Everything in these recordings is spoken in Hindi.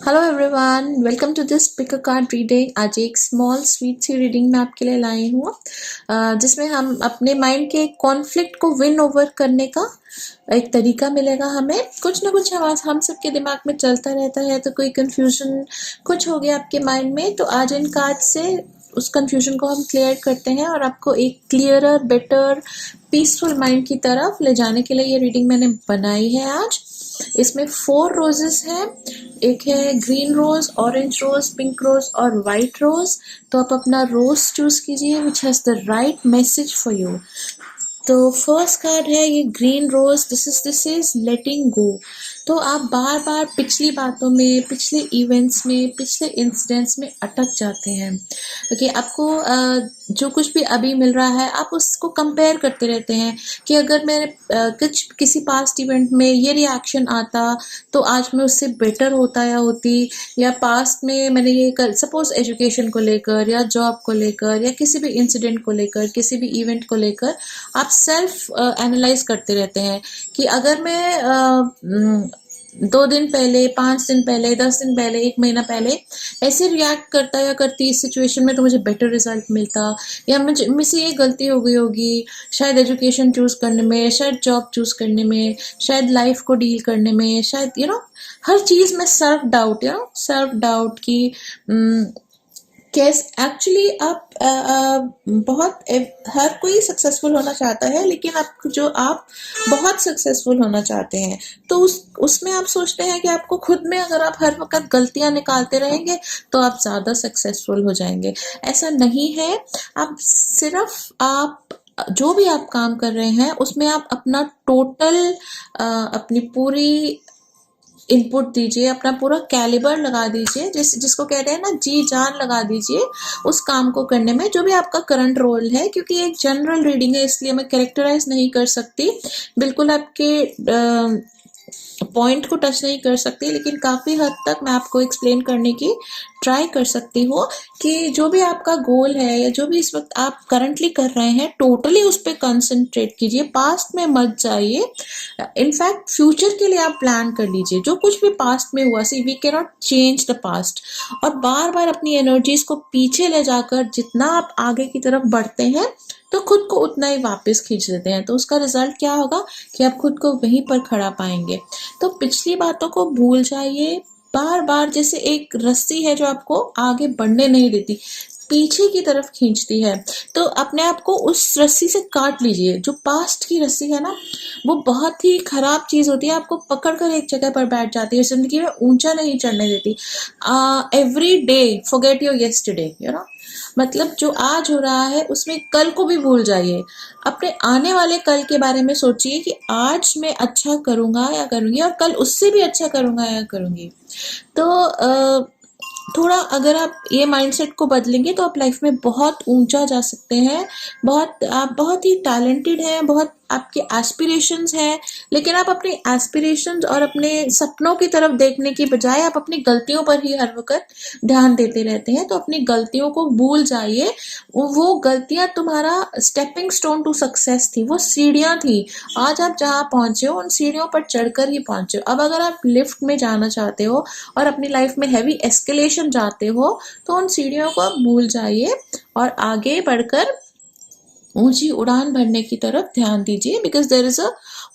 Hello everyone, welcome to this pick a card reading. आज एक स्मॉल स्वीट सी रीडिंग मैं आपके लिए लाई हूँ जिसमें हम अपने माइंड के कॉन्फ्लिक्ट को विन ओवर करने का एक तरीका मिलेगा। हमें कुछ ना कुछ हम सबके दिमाग में चलता रहता है, तो कोई कंफ्यूजन कुछ हो गया आपके माइंड में, तो आज इन कार्ड से उस कंफ्यूजन को हम क्लियर करते हैं और आपको एक क्लियरर, बेटर, पीसफुल माइंड की तरफ ले जाने के लिए ये रीडिंग मैंने बनाई है आज। इसमें 4 रोजेस हैं। एक है green rose, orange rose, pink rose और वाइट रोज। तो आप अपना रोज चूज कीजिए which has the right message for you. तो फर्स्ट कार्ड है ये green rose. This is letting go. तो आप बार बार पिछली बातों में, पिछले इवेंट्स में, पिछले इंसिडेंट्स में अटक जाते हैं। ओके, आपको जो कुछ भी अभी मिल रहा है आप उसको कंपेयर करते रहते हैं कि अगर मैं किसी पास्ट इवेंट में ये रिएक्शन आता तो आज मैं उससे बेटर होता या होती, या पास्ट में मैंने ये कर, सपोज एजुकेशन को लेकर या जॉब को लेकर या किसी भी इंसिडेंट को लेकर, किसी भी इवेंट को लेकर आप सेल्फ एनालाइज करते रहते हैं कि अगर मैं 2 दिन पहले, 5 दिन पहले, 10 दिन पहले, 1 महीना पहले ऐसे रिएक्ट करता या करती इस सिचुएशन में तो मुझे बेटर रिजल्ट मिलता, या मुझसे ये गलती हो गई होगी शायद एजुकेशन चूज करने में, शायद जॉब चूज करने में, शायद लाइफ को डील करने में, शायद हर चीज में सेल्फ डाउट की कैस एक्चुअली आप बहुत हर कोई सक्सेसफुल होना चाहता है, लेकिन आप बहुत सक्सेसफुल होना चाहते हैं तो उसमें आप सोचते हैं कि आपको खुद में अगर आप हर वक्त गलतियां निकालते रहेंगे तो आप ज़्यादा सक्सेसफुल हो जाएंगे। ऐसा नहीं है। आप जो भी आप काम कर रहे हैं उसमें आप अपना टोटल अपनी पूरी इनपुट दीजिए, अपना पूरा कैलिबर लगा दीजिए, जिसको कहते हैं ना, जी जान लगा दीजिए उस काम को करने में, जो भी आपका करंट रोल है। क्योंकि एक जनरल रीडिंग है इसलिए मैं कैरेक्टराइज नहीं कर सकती, बिल्कुल आपके पॉइंट को टच नहीं कर सकती, लेकिन काफ़ी हद तक मैं आपको एक्सप्लेन करने की ट्राई कर सकती हूँ कि जो भी आपका गोल है या जो भी इस वक्त आप करंटली कर रहे हैं टोटली उस पर कंसंट्रेट कीजिए, पास्ट में मत जाइए। इनफैक्ट फ्यूचर के लिए आप प्लान कर लीजिए, जो कुछ भी पास्ट में हुआ, see we can not change the past. और बार बार अपनी एनर्जीज को पीछे ले जाकर जितना आप आगे की तरफ बढ़ते हैं तो खुद को उतना ही वापस खींच लेते हैं, तो उसका रिजल्ट क्या होगा कि आप खुद को वहीं पर खड़ा पाएंगे। तो पिछली बातों को भूल जाइए। बार बार जैसे एक रस्सी है जो आपको आगे बढ़ने नहीं देती, पीछे की तरफ खींचती है, तो अपने आप को उस रस्सी से काट लीजिए। जो पास्ट की रस्सी है ना, वो बहुत ही खराब चीज होती है, आपको पकड़ कर एक जगह पर बैठ जाती है, जिंदगी में ऊंचा नहीं चढ़ने देती। Every day forget your yesterday, मतलब जो आज हो रहा है उसमें कल को भी भूल जाइए। अपने आने वाले कल के बारे में सोचिए कि आज मैं अच्छा करूंगा या करूंगी, और कल उससे भी अच्छा करूंगा या करूंगी। तो थोड़ा अगर आप ये माइंडसेट को बदलेंगे तो आप लाइफ में बहुत ऊंचा जा सकते हैं। आप बहुत ही टैलेंटेड हैं, बहुत आपके एस्पिरेशंस हैं, लेकिन आप अपने एस्पिरेशंस और अपने सपनों की तरफ देखने की बजाय आप अपनी गलतियों पर ही हर वक्त ध्यान देते रहते हैं। तो अपनी गलतियों को भूल जाइए। वो गलतियां तुम्हारा स्टेपिंग स्टोन टू सक्सेस थी, वो सीढ़ियां थी। आज आप जहाँ पहुंचे हो उन सीढ़ियों पर चढ़कर ही पहुंचे हो। अब अगर आप लिफ्ट में जाना चाहते हो और अपनी लाइफ में हैवी एस्केलेशन जाते हो तो उन सीढ़ियों को आप भूल जाइए और आगे बढ़कर ऊंची उड़ान भरने की तरफ ध्यान दीजिए, because there is a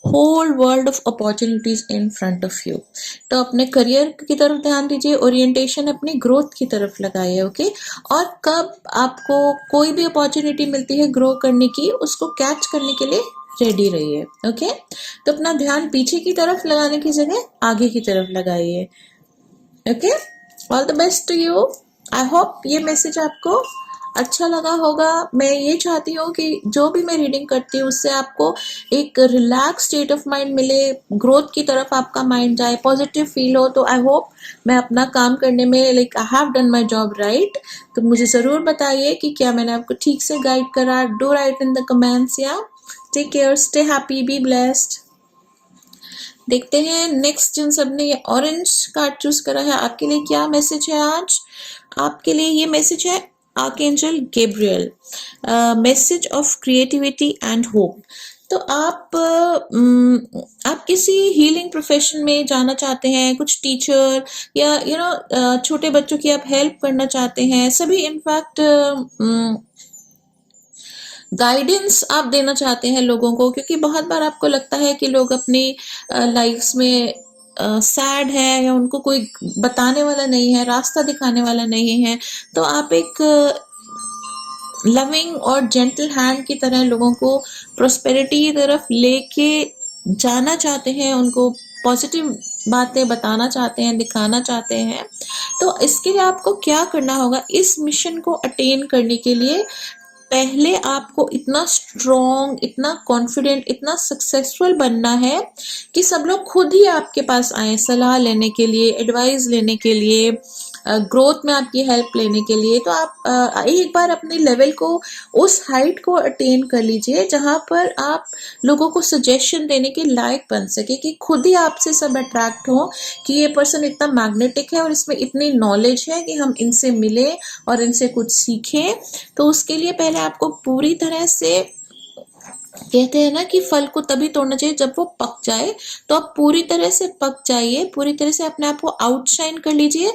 whole world of opportunities in front of you. तो अपने करियर की तरफ ध्यान दीजिए, ओरिएंटेशन अपनी ग्रोथ की तरफ लगाइए। ओके, और कब आपको कोई भी अपॉर्चुनिटी मिलती है ग्रो करने की, उसको कैच करने के लिए रेडी रहिए। ओके, तो अपना ध्यान पीछे की तरफ लगाने की जगह आगे की तरफ लगाइए। Okay, all the best to you. I hope ये मैसेज आपको अच्छा लगा होगा। मैं ये चाहती हूँ कि जो भी मैं रीडिंग करती हूँ उससे आपको एक रिलैक्स स्टेट ऑफ माइंड मिले, ग्रोथ की तरफ आपका माइंड जाए, पॉजिटिव फील हो। तो आई होप मैं अपना काम करने में I have done my job right. तो मुझे ज़रूर बताइए कि क्या मैंने आपको ठीक से गाइड करा। Do write in the comments. या take care, stay happy, be blessed. देखते हैं नेक्स्ट जिन सब ने ये ऑरेंज कार्ड चूज करा है, आपके लिए क्या मैसेज है आज। आपके लिए ये मैसेज है archangel Gabriel, message of creativity and hope. तो आप किसी हीलिंग प्रोफेशन में जाना चाहते हैं, कुछ टीचर या छोटे बच्चों की आप हेल्प करना चाहते हैं, सभी इनफैक्ट गाइडेंस आप देना चाहते हैं लोगों को, क्योंकि बहुत बार आपको लगता है कि लोग अपनी लाइफ्स में सैड है या उनको कोई बताने वाला नहीं है, रास्ता दिखाने वाला नहीं है। तो आप एक लविंग और जेंटल हैंड की तरह लोगों को प्रोस्पेरिटी की तरफ लेके जाना चाहते हैं, उनको पॉजिटिव बातें बताना चाहते हैं, दिखाना चाहते हैं। तो इसके लिए आपको क्या करना होगा, इस मिशन को अटेन करने के लिए पहले आपको इतना स्ट्रॉन्ग, इतना कॉन्फिडेंट, इतना सक्सेसफुल बनना है कि सब लोग खुद ही आपके पास आए सलाह लेने के लिए, एडवाइस लेने के लिए, ग्रोथ में आपकी हेल्प लेने के लिए। तो आप एक बार अपने लेवल को, उस हाइट को अटेन कर लीजिए जहाँ पर आप लोगों को सजेशन देने के लायक बन सके, कि खुद ही आपसे सब अट्रैक्ट हो कि ये पर्सन इतना मैग्नेटिक है और इसमें इतनी नॉलेज है कि हम इनसे मिले और इनसे कुछ सीखें। तो उसके लिए पहले आपको पूरी तरह से, कहते हैं ना कि फल को तभी तोड़ना चाहिए जब वो पक जाए, तो आप पूरी तरह से पक जाइए, पूरी तरह से अपने आप को आउटशाइन कर लीजिए।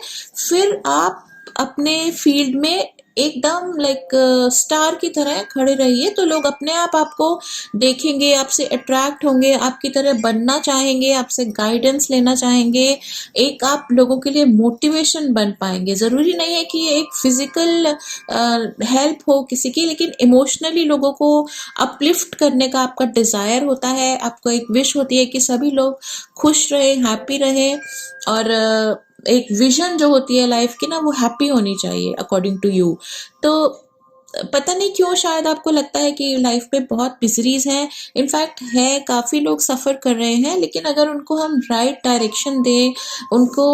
फिर आप अपने फील्ड में एकदम लाइक स्टार की तरह खड़े रहिए, तो लोग अपने आप आपको देखेंगे, आपसे अट्रैक्ट होंगे, आपकी तरह बनना चाहेंगे, आपसे गाइडेंस लेना चाहेंगे, एक आप लोगों के लिए मोटिवेशन बन पाएंगे। ज़रूरी नहीं है कि ये एक फिजिकल हेल्प हो किसी की, लेकिन इमोशनली लोगों को अपलिफ्ट करने का आपका डिज़ायर होता है, आपको एक विश होती है कि सभी लोग खुश रहे, हैप्पी रहे, और एक विजन जो होती है लाइफ की ना, वो हैप्पी होनी चाहिए अकॉर्डिंग टू यू। तो पता नहीं क्यों शायद आपको लगता है कि लाइफ में बहुत मिजरीज हैं, इनफैक्ट है, काफ़ी लोग सफ़र कर रहे हैं, लेकिन अगर उनको हम राइट डायरेक्शन दें, उनको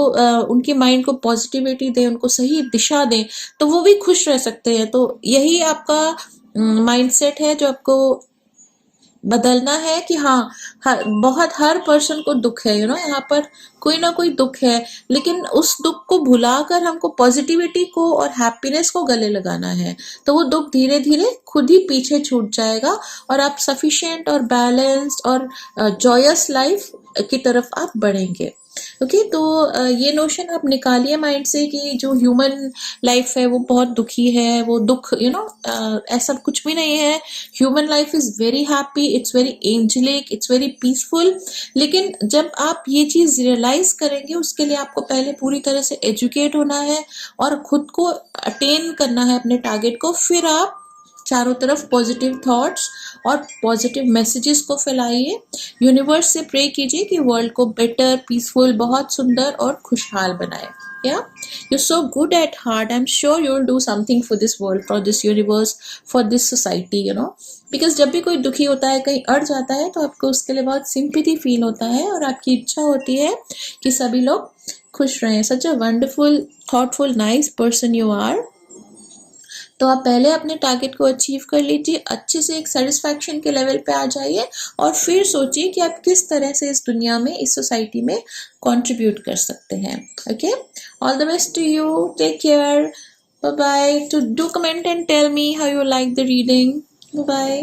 उनके माइंड को पॉजिटिविटी दें, उनको सही दिशा दें, तो वो भी खुश रह सकते हैं। तो यही आपका माइंडसेट है जो आपको बदलना है कि हाँ, हर पर्सन को दुख है, यहाँ पर कोई ना कोई दुख है, लेकिन उस दुख को भुलाकर हमको पॉजिटिविटी को और हैप्पीनेस को गले लगाना है। तो वो दुख धीरे धीरे खुद ही पीछे छूट जाएगा और आप सफिशिएंट और बैलेंस्ड और जॉयस लाइफ की तरफ आप बढ़ेंगे। ओके, तो ये नोशन आप निकालिए माइंड से कि जो ह्यूमन लाइफ है वो बहुत दुखी है, वो दुख ऐसा कुछ भी नहीं है। Human life is very happy, it's very angelic, it's very peaceful. लेकिन जब आप ये चीज़ रियलाइज करेंगे, उसके लिए आपको पहले पूरी तरह से एजुकेट होना है और खुद को अटेन करना है अपने टारगेट को। फिर आप चारों तरफ पॉजिटिव थॉट्स और पॉजिटिव मैसेजेस को फैलाइए। यूनिवर्स से प्रे कीजिए कि वर्ल्ड को बेटर, पीसफुल, बहुत सुंदर और खुशहाल बनाए। Yeah, you're so good at heart. I'm sure you'll do something for this world, for this universe, for this society, because जब भी कोई दुखी होता है, कहीं अड़ जाता है, तो आपको उसके लिए बहुत सिंपैथी फील होता है और आपकी इच्छा होती है कि सभी लोग खुश रहें। Such a wonderful, thoughtful, nice person you are. तो आप पहले अपने टारगेट को अचीव कर लीजिए, अच्छे से एक सेटिस्फैक्शन के लेवल पे आ जाइए और फिर सोचिए कि आप किस तरह से इस दुनिया में, इस सोसाइटी में कंट्रीब्यूट कर सकते हैं। Okay, all the best to you, take care, bye bye. To do comment and tell me how you like the reading. Bye bye.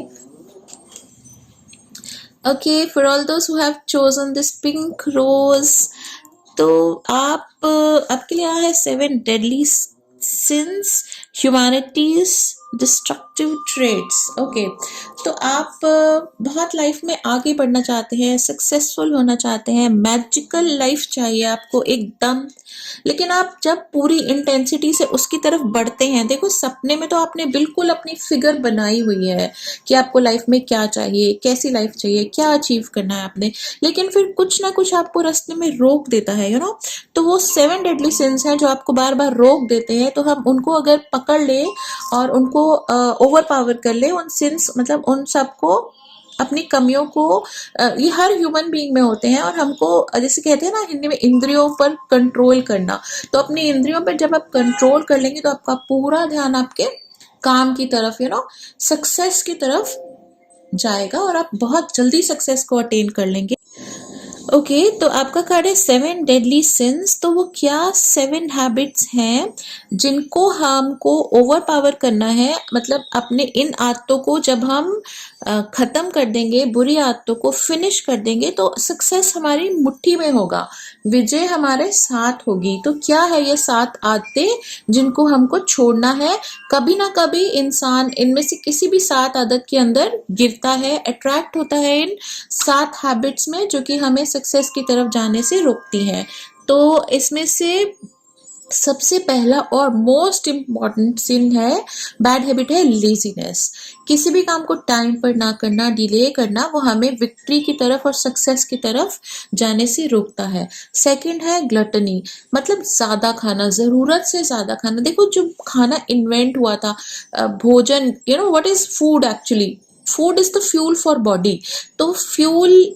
Okay, for all those who have chosen this pink rose, तो आपके लिए आया है 7 deadly sins, humanity's destructive traits. Okay, तो आप बहुत लाइफ में आगे बढ़ना चाहते हैं, सक्सेसफुल होना चाहते हैं, मैजिकल लाइफ चाहिए आपको एकदम, लेकिन आप जब पूरी इंटेंसिटी से उसकी तरफ बढ़ते हैं, देखो सपने में तो आपने बिल्कुल अपनी फिगर बनाई हुई है कि आपको लाइफ में क्या चाहिए, कैसी लाइफ चाहिए, क्या अचीव करना है आपने, लेकिन फिर कुछ ना कुछ आपको रास्ते में रोक देता है, तो वो 7 deadly sins हैं जो आपको बार बार रोक देते हैं। तो हम उनको अगर पकड़ लें और उनको ओवर पावर कर ले, उन सिंस मतलब उन सबको, अपनी कमियों को, ये हर ह्यूमन बीइंग में होते हैं और हमको, जैसे कहते हैं ना हिंदी में, इंद्रियों पर कंट्रोल करना। तो अपनी इंद्रियों पर जब आप कंट्रोल कर लेंगे तो आपका पूरा ध्यान आपके काम की तरफ, सक्सेस की तरफ जाएगा और आप बहुत जल्दी सक्सेस को अटेन कर लेंगे। ओके, तो आपका कार्ड है 7 डेडली सिंस। तो वो क्या 7 हैबिट्स हैं जिनको हमको ओवर पावर करना है, मतलब अपने इन आदतों को जब हम खत्म कर देंगे, बुरी आदतों को फिनिश कर देंगे, तो सक्सेस हमारी मुट्ठी में होगा, विजय हमारे साथ होगी। तो क्या है ये 7 आदतें जिनको हमको छोड़ना है? कभी ना कभी इंसान इनमें से किसी भी 7 आदत के अंदर गिरता है, अट्रैक्ट होता है इन 7 हैबिट्स में, जो कि हमें सक्सेस की तरफ जाने से रोकती हैं। तो इसमें से सबसे पहला और मोस्ट इम्पॉर्टेंट सिन है, बैड हैबिट है लेजीनेस। किसी भी काम को टाइम पर ना करना, डिले करना, वो हमें विक्ट्री की तरफ और सक्सेस की तरफ जाने से रोकता है। सेकंड है ग्लटनी, मतलब ज्यादा खाना, जरूरत से ज्यादा खाना। देखो, जो खाना इन्वेंट हुआ था, भोजन, you know what is food actually? Food is the fuel for body. तो फ्यूल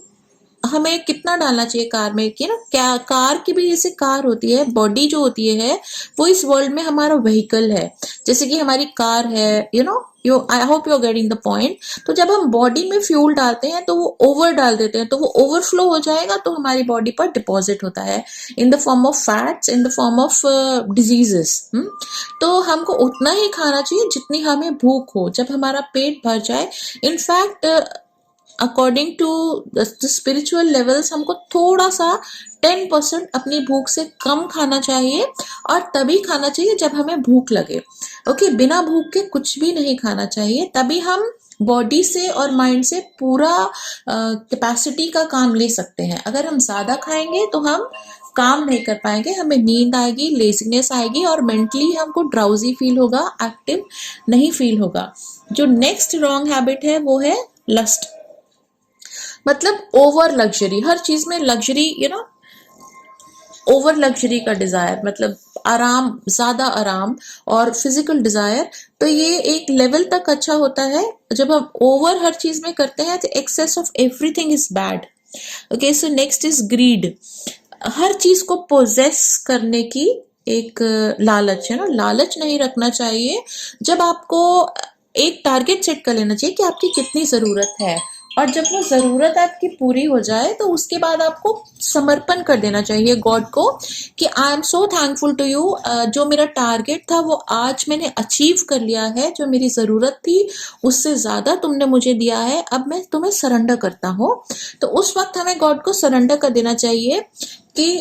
हमें कितना डालना चाहिए कार में, कि ना क्या कार की भी जैसे कार होती है, बॉडी जो होती है वो इस वर्ल्ड में हमारा व्हीकल है, जैसे कि हमारी कार है, you know, you, I hope you are getting the point. तो जब हम बॉडी में फ्यूल डालते हैं तो वो ओवर डाल देते हैं, तो वो ओवरफ्लो हो जाएगा, तो हमारी बॉडी पर डिपॉजिट होता है in the form of fats, in the form of diseases. तो हमको उतना ही खाना चाहिए जितनी हमें भूख हो, जब हमारा पेट भर जाए। In fact according to the spiritual levels, हमको थोड़ा सा 10% अपनी भूख से कम खाना चाहिए, और तभी खाना चाहिए जब हमें भूख लगे। ओके, बिना भूख के कुछ भी नहीं खाना चाहिए, तभी हम बॉडी से और माइंड से पूरा कैपेसिटी का काम ले सकते हैं। अगर हम ज्यादा खाएंगे तो हम काम नहीं कर पाएंगे, हमें नींद आएगी, लेजीनेस आएगी, और मेंटली हमको ड्राउजी फील होगा, एक्टिव नहीं फील होगा। जो नेक्स्ट रॉन्ग हैबिट है वो है लस्ट, मतलब ओवर लग्जरी, हर चीज में luxury, you know, over luxury का डिजायर, मतलब आराम, ज्यादा आराम और फिजिकल डिजायर। तो ये एक लेवल तक अच्छा होता है, जब हम ओवर हर चीज में करते हैं तो excess of everything is bad. Okay, so next is greed, हर चीज को पोजेस करने की एक लालच है ना, लालच नहीं रखना चाहिए। जब आपको एक टारगेट सेट कर लेना चाहिए कि आपकी कितनी जरूरत है, और जब वो जरूरत आपकी पूरी हो जाए तो उसके बाद आपको समर्पण कर देना चाहिए गॉड को, कि I am so thankful to you, जो मेरा टारगेट था वो आज मैंने अचीव कर लिया है, जो मेरी जरूरत थी उससे ज्यादा तुमने मुझे दिया है, अब मैं तुम्हें सरेंडर करता हूँ। तो उस वक्त हमें गॉड को सरेंडर कर देना चाहिए कि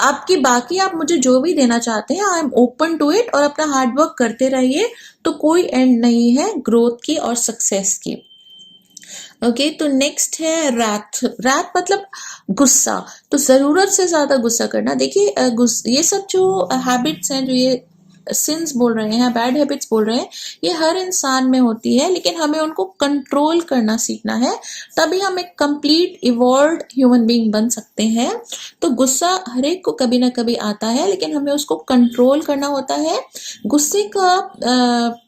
आपकी बाकी आप मुझे जो भी देना चाहते हैं, I am open to it, और अपना हार्डवर्क करते रहिए, तो कोई एंड नहीं है ग्रोथ की और सक्सेस की। ओके, तो नेक्स्ट है रैथ। रैथ मतलब गुस्सा, तो जरूरत से ज्यादा गुस्सा करना। देखिए, ये सब जो हैबिट्स हैं, जो ये सिंस बोल रहे हैं, बैड हैबिट्स बोल रहे हैं, ये हर इंसान में होती है, लेकिन हमें उनको कंट्रोल करना सीखना है, तभी हम एक कंप्लीट इवॉल्व्ड ह्यूमन बीइंग बन सकते हैं। तो गुस्सा हर एक को कभी ना कभी आता है, लेकिन हमें उसको कंट्रोल करना होता है। गुस्से का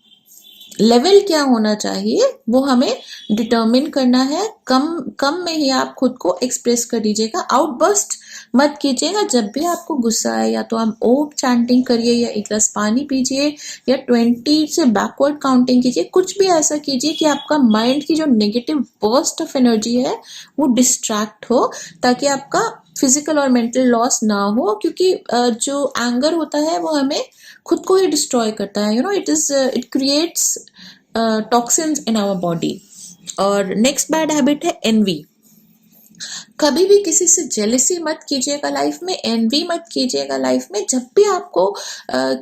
लेवल क्या होना चाहिए वो हमें डिटर्मिन करना है। कम कम में ही आप खुद को एक्सप्रेस कर दीजिएगा, आउटबर्स्ट मत कीजिएगा। जब भी आपको गुस्सा आए, या तो आप ओम चैंटिंग करिए, या एक गिलास पानी पीजिए, या 20 से बैकवर्ड काउंटिंग कीजिए, कुछ भी ऐसा कीजिए कि आपका माइंड की जो नेगेटिव बर्स्ट ऑफ एनर्जी है वो डिस्ट्रैक्ट हो, ताकि आपका फिजिकल और मेंटल लॉस ना हो। क्योंकि जो एंगर होता है वो हमें खुद को ही डिस्ट्रॉय करता है, you know, it creates toxins in our body. और नेक्स्ट बैड हैबिट है एनवी। कभी भी किसी से जेलसी मत कीजिएगा लाइफ में, एनवी मत कीजिएगा लाइफ में। जब भी आपको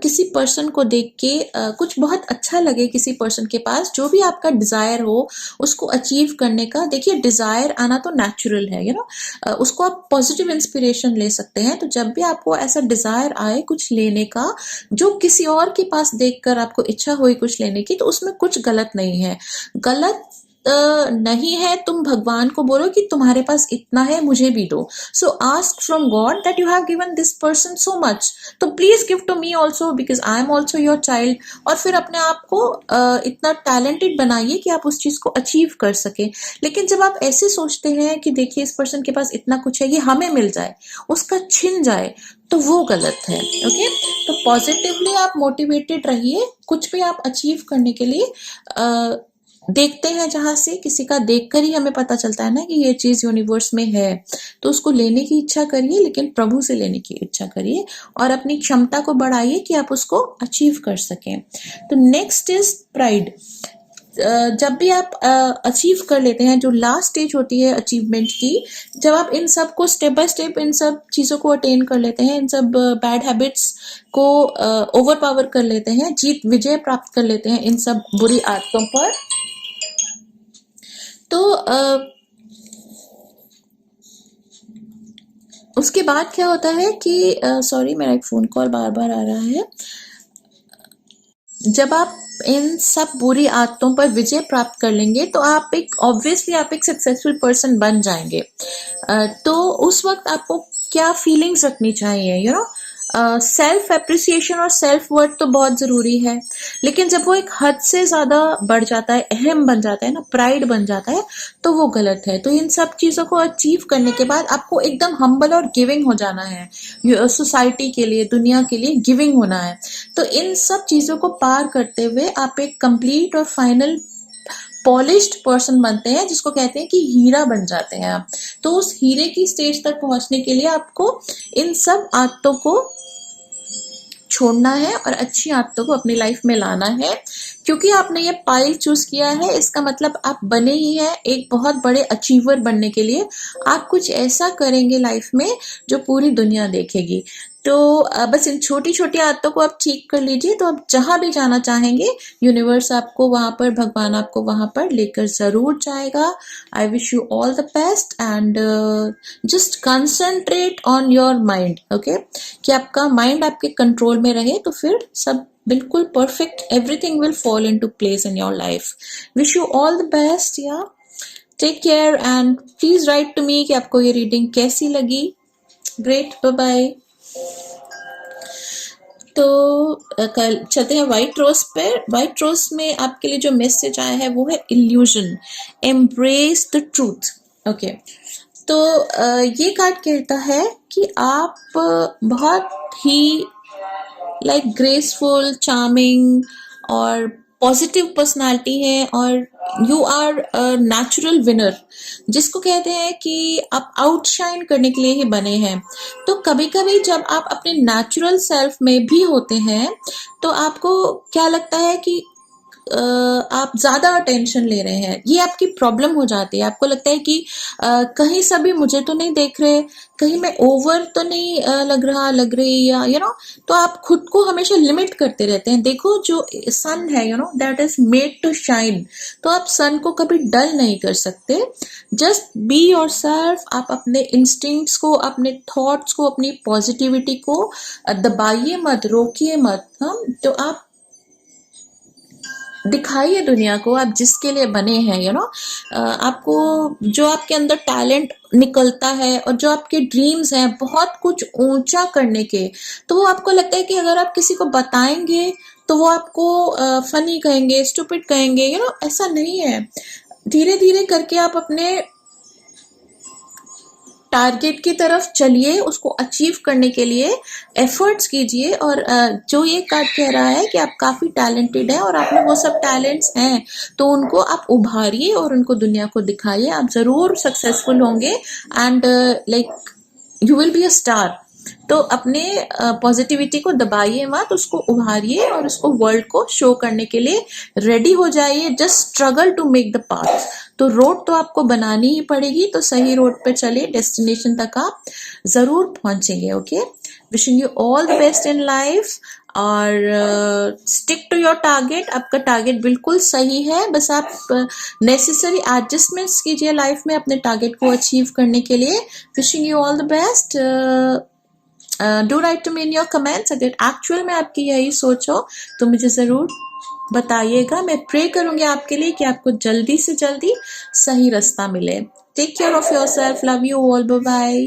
किसी पर्सन को देख के कुछ बहुत अच्छा लगे, किसी पर्सन के पास, जो भी आपका डिजायर हो उसको अचीव करने का, देखिए डिजायर आना तो नेचुरल है, यू नो, उसको आप पॉजिटिव इंस्पिरेशन ले सकते हैं। तो जब भी आपको ऐसा डिजायर आए कुछ लेने का, जो किसी और के पास देखकर आपको इच्छा हुई कुछ लेने की, तो उसमें कुछ गलत नहीं है। गलत नहीं है, तुम भगवान को बोलो कि तुम्हारे पास इतना है, मुझे भी दो। So ask from God that you have given this person so much, तो please give to me also, because I am also your child. और फिर अपने आप को इतना टैलेंटेड बनाइए कि आप उस चीज को अचीव कर सके। लेकिन जब आप ऐसे सोचते हैं कि देखिए इस पर्सन के पास इतना कुछ है, ये हमें मिल जाए, उसका छिन जाए, तो वो गलत है। ओके, तो पॉजिटिवली आप मोटिवेटेड रहिए, कुछ भी आप अचीव करने के लिए देखते हैं, जहाँ से किसी का देखकर ही हमें पता चलता है ना कि ये चीज यूनिवर्स में है, तो उसको लेने की इच्छा करिए, लेकिन प्रभु से लेने की इच्छा करिए और अपनी क्षमता को बढ़ाइए कि आप उसको अचीव कर सकें। तो नेक्स्ट इज प्राइड। जब भी आप अचीव कर लेते हैं, जो लास्ट स्टेज होती है अचीवमेंट की, जब आप इन सब को स्टेप बाय स्टेप इन सब चीज़ों को अटेन कर लेते हैं, इन सब बैड हैबिट्स को ओवर पावर कर लेते हैं, जीत विजय प्राप्त कर लेते हैं इन सब बुरी आदतों पर, तो उसके बाद क्या होता है कि सॉरी, मेरा एक फ़ोन कॉल बार बार आ रहा है। जब आप इन सब बुरी आदतों पर विजय प्राप्त कर लेंगे तो आप एक ऑब्वियसली आप एक सक्सेसफुल पर्सन बन जाएंगे। तो उस वक्त आपको क्या फीलिंग्स रखनी चाहिए, यू नो, सेल्फ एप्रिसिएशन और सेल्फ वर्थ तो बहुत ज़रूरी है, लेकिन जब वो एक हद से ज़्यादा बढ़ जाता है, अहम बन जाता है ना, प्राइड बन जाता है, तो वो गलत है। तो इन सब चीज़ों को अचीव करने के बाद आपको एकदम हम्बल और गिविंग हो जाना है, सोसाइटी के लिए, दुनिया के लिए गिविंग होना है। तो इन सब चीज़ों को पार करते हुए आप एक कंप्लीट और फाइनल पॉलिश्ड पर्सन बनते हैं, जिसको कहते हैं कि हीरा बन जाते हैं आप। तो उस हीरे की स्टेज तक पहुंचने के लिए आपको इन सब आदतों को छोड़ना है और अच्छी आदतों को अपनी लाइफ में लाना है। क्योंकि आपने ये पाइल चूज किया है, इसका मतलब आप बने ही हैं एक बहुत बड़े अचीवर बनने के लिए। आप कुछ ऐसा करेंगे लाइफ में जो पूरी दुनिया देखेगी। तो बस इन छोटी छोटी आदतों को आप ठीक कर लीजिए, तो आप जहां भी जाना चाहेंगे यूनिवर्स आपको वहां पर, भगवान आपको वहां पर लेकर जरूर जाएगा। I wish you all the best and just concentrate on your mind, okay, कि आपका माइंड आपके कंट्रोल में रहे, तो फिर सब बिल्कुल perfect, everything will fall into place in your life. Wish you all the best, या take care and please write to me कि आपको ये रीडिंग कैसी लगी। Great, bye bye. तो कल चलते हैं व्हाइट रोज पर। व्हाइट रोज में आपके लिए जो मैसेज आया है वो है illusion, embrace the truth, okay. तो ये कार्ड कहता है कि आप बहुत ही लाइक ग्रेसफुल, चार्मिंग और पॉजिटिव पर्सनालिटी है, और यू आर नेचुरल विनर, जिसको कहते हैं कि आप आउटशाइन करने के लिए ही बने हैं। तो कभी कभी जब आप अपने नेचुरल सेल्फ में भी होते हैं, तो आपको क्या लगता है कि आप ज्यादा अटेंशन ले रहे हैं, ये आपकी प्रॉब्लम हो जाती है। आपको लगता है कि कहीं सभी मुझे तो नहीं देख रहे, कहीं मैं ओवर तो नहीं लग रही, या यू नो, तो आप खुद को हमेशा लिमिट करते रहते हैं। देखो, जो सन है, you know, that is made to shine, तो आप सन को कभी डल नहीं कर सकते। Just be yourself. आप अपने इंस्टिंक्ट्स को, अपने थॉट्स को, अपनी पॉजिटिविटी को दबाइए मत, रोकिए मत। तो आप दिखाइए दुनिया को आप जिसके लिए बने हैं, यू नो। आपको जो आपके अंदर टैलेंट निकलता है और जो आपके ड्रीम्स हैं बहुत कुछ ऊंचा करने के, तो वो आपको लगता है कि अगर आप किसी को बताएंगे तो वो आपको फनी कहेंगे, स्टूपिड कहेंगे, यू नो। ऐसा नहीं है। धीरे धीरे करके आप अपने टारगेट की तरफ चलिए, उसको अचीव करने के लिए एफर्ट्स कीजिए। और जो ये कार्ड कह रहा है कि आप काफ़ी टैलेंटेड हैं और आप में वो सब टैलेंट्स हैं, तो उनको आप उभारिए और उनको दुनिया को दिखाइए। आप ज़रूर सक्सेसफुल होंगे and like you will be a star. तो अपने पॉजिटिविटी को दबाइए मत, उसको उभारिए और उसको वर्ल्ड को शो करने के लिए रेडी हो जाइए। Just struggle to make the path. तो रोड तो आपको बनानी ही पड़ेगी, तो सही रोड पे चलिए, डेस्टिनेशन तक आप जरूर पहुंचेंगे, okay. Wishing you all the best in life और स्टिक टू योर टारगेट। आपका टारगेट बिल्कुल सही है, बस आप नेसेसरी एडजस्टमेंट्स कीजिए लाइफ में अपने टारगेट को अचीव करने के लिए। Wishing you all the best. Do write to me in your comments, अगर एक्चुअल में आपकी यही सोच हो तो मुझे ज़रूर बताइएगा। मैं प्रे करूंगी आपके लिए कि आपको जल्दी से जल्दी सही रास्ता मिले। Take care of yourself, love you all, bye bye.